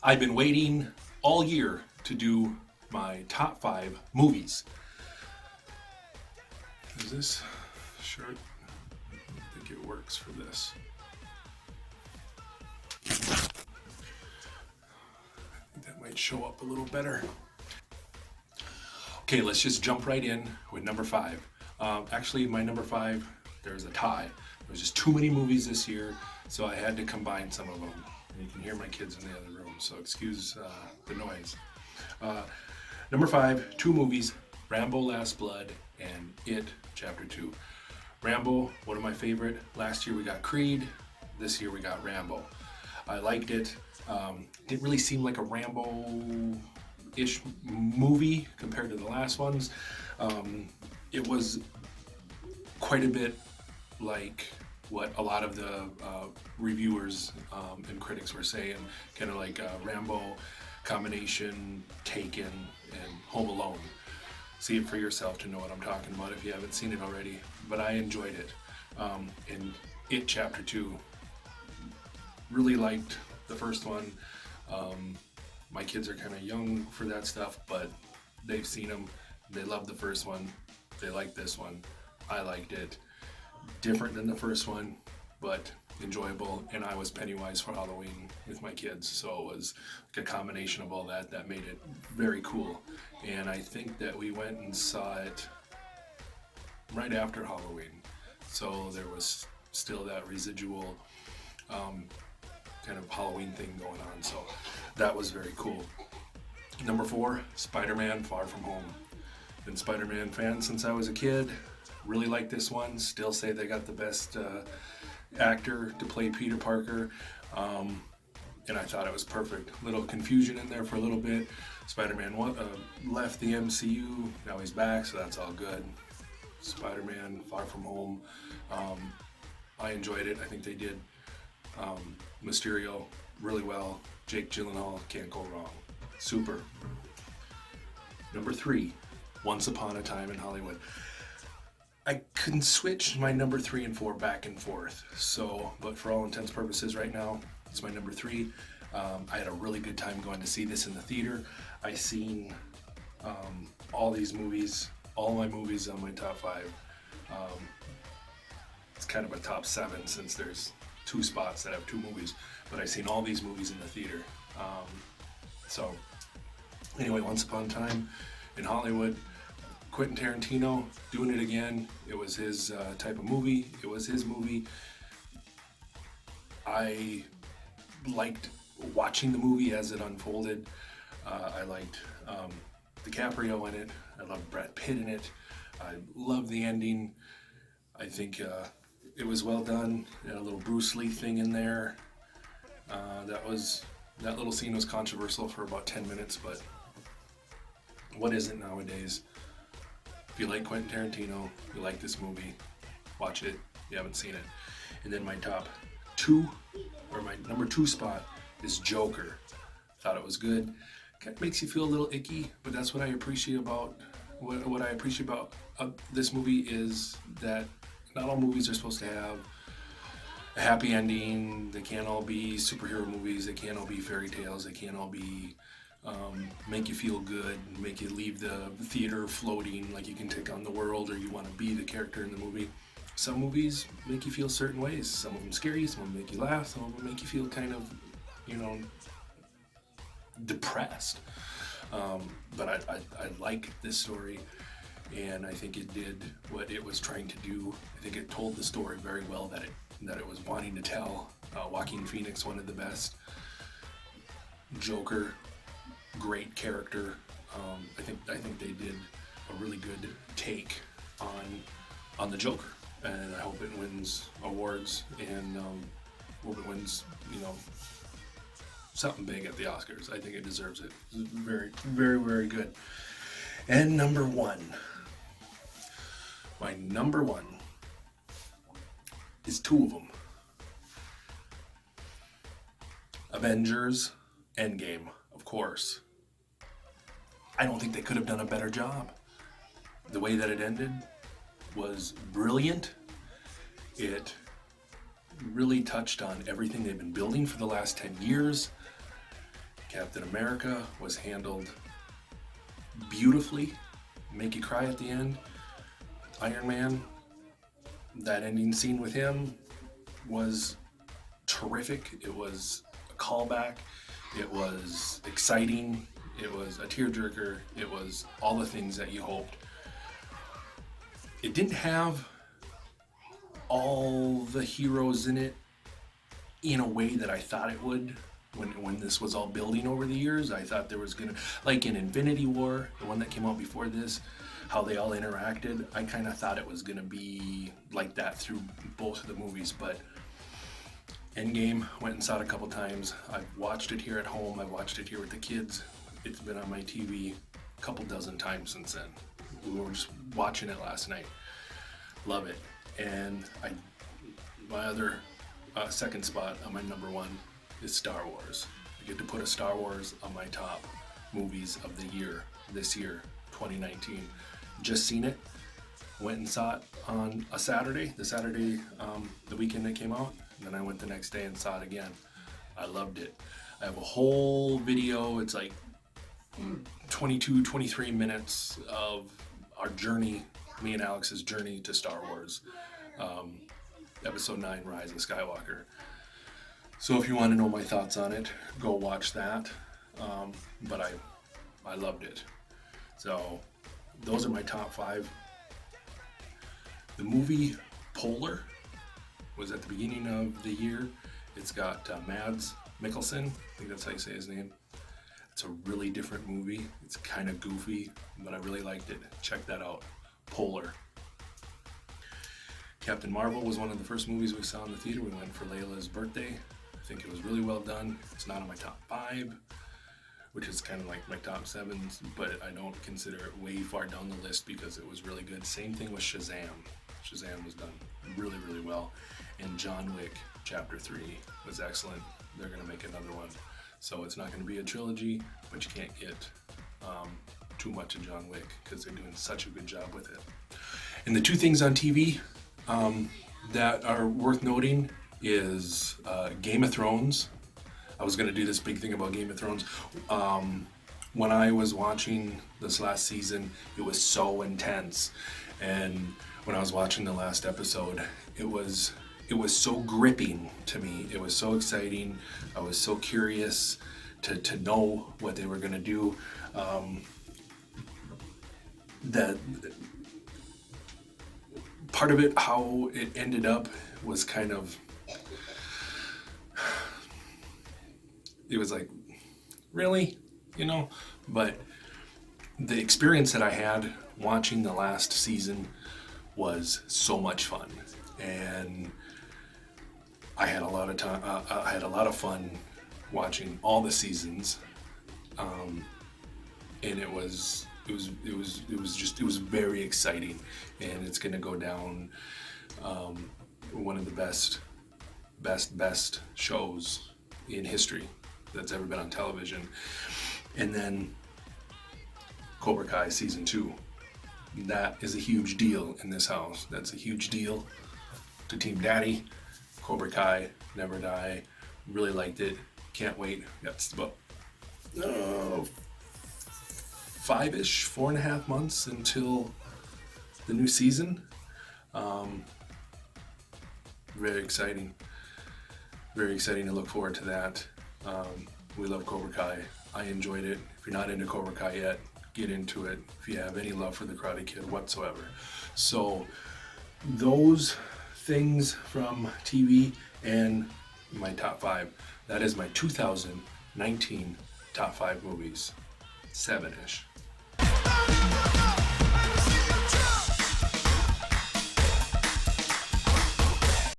I've been waiting all year to do my top 5 movies. Is this shirt? I think it works for this. I think that might show up a little better. Okay, let's just jump right in with number 5. Actually, my number 5, there's a tie. There was just too many movies this year, so I had to combine some of them. And you can hear my kids in the other room, so excuse the noise. Number 5, 2 movies, Rambo Last Blood and It Chapter 2. Rambo, one of my favorite. Last year we got Creed, this year we got Rambo. I liked it. Didn't really seem like a Rambo-ish movie compared to the last ones. It was quite a bit like what a lot of the reviewers and critics were saying, kind of like Rambo combination Taken and Home Alone. See it for yourself to know what I'm talking about if you haven't seen it already. But I enjoyed it. And It Chapter 2, really liked the first one. My kids are kind of young for that stuff, but they've seen them. They love the first one. They like this one. I liked it. Different than the first one, but enjoyable. And I was Pennywise for Halloween with my kids, so it was like a combination of all that that made it very cool. And I think that we went and saw it right after Halloween, so there was still that residual kind of Halloween thing going on, so that was very cool. Number 4, Spider-Man Far From Home. Been Spider-Man fan since I was a kid. Really like this one. Still say they got the best actor to play Peter Parker. And I thought it was perfect. Little confusion in there for a little bit. Spider-Man left the MCU. Now he's back, so that's all good. Spider-Man Far From Home. I enjoyed it. I think they did Mysterio really well. Jake Gyllenhaal, can't go wrong. Super. Number 3, Once Upon a Time in Hollywood. I couldn't switch my number 3 and 4 back and forth. So, but for all intents and purposes right now, it's my number 3. I had a really good time going to see this in the theater. I seen all these movies, all my movies on my top 5. It's kind of a top 7 since there's 2 spots that have 2 movies, but I've seen all these movies in the theater. So anyway, Once Upon a Time in Hollywood, Quentin Tarantino doing it again. It was his type of movie. It was his movie. I liked watching the movie as it unfolded. I liked DiCaprio in it. I loved Brad Pitt in it. I loved the ending. I think it was well done. They had a little Bruce Lee thing in there. That little scene was controversial for about 10 minutes, but what isn't nowadays? If you like Quentin Tarantino, you like this movie, watch it. If you haven't seen it. And then my top 2, or my number 2 spot is Joker. Thought it was good. Kind of makes you feel a little icky, but that's what I appreciate about what I appreciate about this movie is that not all movies are supposed to have a happy ending. They can't all be superhero movies. They can't all be fairy tales. They can't all be make you feel good, make you leave the theater floating like you can take on the world or you want to be the character in the movie. Some movies make you feel certain ways. Some of them scare you, some of them make you laugh, some of them make you feel kind of, depressed. But I like this story, and I think it did what it was trying to do. I think it told the story very well that it was wanting to tell. Joaquin Phoenix, one of the best. Joker, great character. I think they did a really good take on the Joker, and I hope it wins awards and hope it wins something big at the Oscars. I think it deserves it. It's very, very, very good. And number 1, my number 1 is 2 of them. Avengers Endgame, of course. I don't think they could have done a better job. The way that it ended was brilliant. It really touched on everything they've been building for the last 10 years. Captain America was handled beautifully, make you cry at the end. Iron Man, that ending scene with him was terrific. It was a callback. It was exciting. It was a tearjerker. It was all the things that you hoped. It didn't have all the heroes in it in a way that I thought it would. When this was all building over the years, I thought there was gonna, like in Infinity War, the one that came out before this, how they all interacted. I kind of thought it was gonna be like that through both of the movies, but Endgame, went and saw it a couple times. I've watched it here at home. I've watched it here with the kids. It's been on my TV a couple dozen times since then. We were just watching it last night. Love it. And my other second spot on my number one is Star Wars. I get to put a Star Wars on my top movies of the year, this year, 2019. Just seen it. Went and saw it on a Saturday, the weekend it came out. And then I went the next day and saw it again. I loved it. I have a whole video. It's like 22, 23 minutes of our journey, me and Alex's journey to Star Wars. Episode 9, Rise of Skywalker. So if you want to know my thoughts on it, go watch that. But I loved it. So those are my top 5. The movie Polar was at the beginning of the year. It's got Mads Mikkelsen. I think that's how you say his name. It's a really different movie. It's kind of goofy, but I really liked it. Check that out. Polar. Captain Marvel was one of the first movies we saw in the theater. We went for Layla's birthday. I think it was really well done. It's not on my top 5, which is kind of like my top 7, but I don't consider it way far down the list because it was really good. Same thing with Shazam. Shazam was done really, really well. And John Wick Chapter 3 was excellent. They're going to make another one. So it's not going to be a trilogy, but you can't get too much of John Wick because they're doing such a good job with it. And the 2 things on TV that are worth noting is Game of Thrones. I was going to do this big thing about Game of Thrones. When I was watching this last season, it was so intense. And when I was watching the last episode, it was so gripping to me. It was so exciting. I was so curious to know what they were going to do. That part of it, how it ended up, was kind of, it was like, really? You know? But the experience that I had watching the last season was so much fun. And I had a lot of time. I had a lot of fun watching all the seasons, and it was very exciting, and it's going to go down one of the best shows in history that's ever been on television. And then Cobra Kai season 2. That is a huge deal in this house. That's a huge deal to Team Daddy. Cobra Kai, Never Die. Really liked it. Can't wait. That's about 5-ish, 4.5 months until the new season. Very exciting. Very exciting to look forward to that. We love Cobra Kai. I enjoyed it. If you're not into Cobra Kai yet, get into it if you have any love for the Karate Kid whatsoever. So those things from TV and my top 5. That is my 2019 top 5 movies. 7-ish.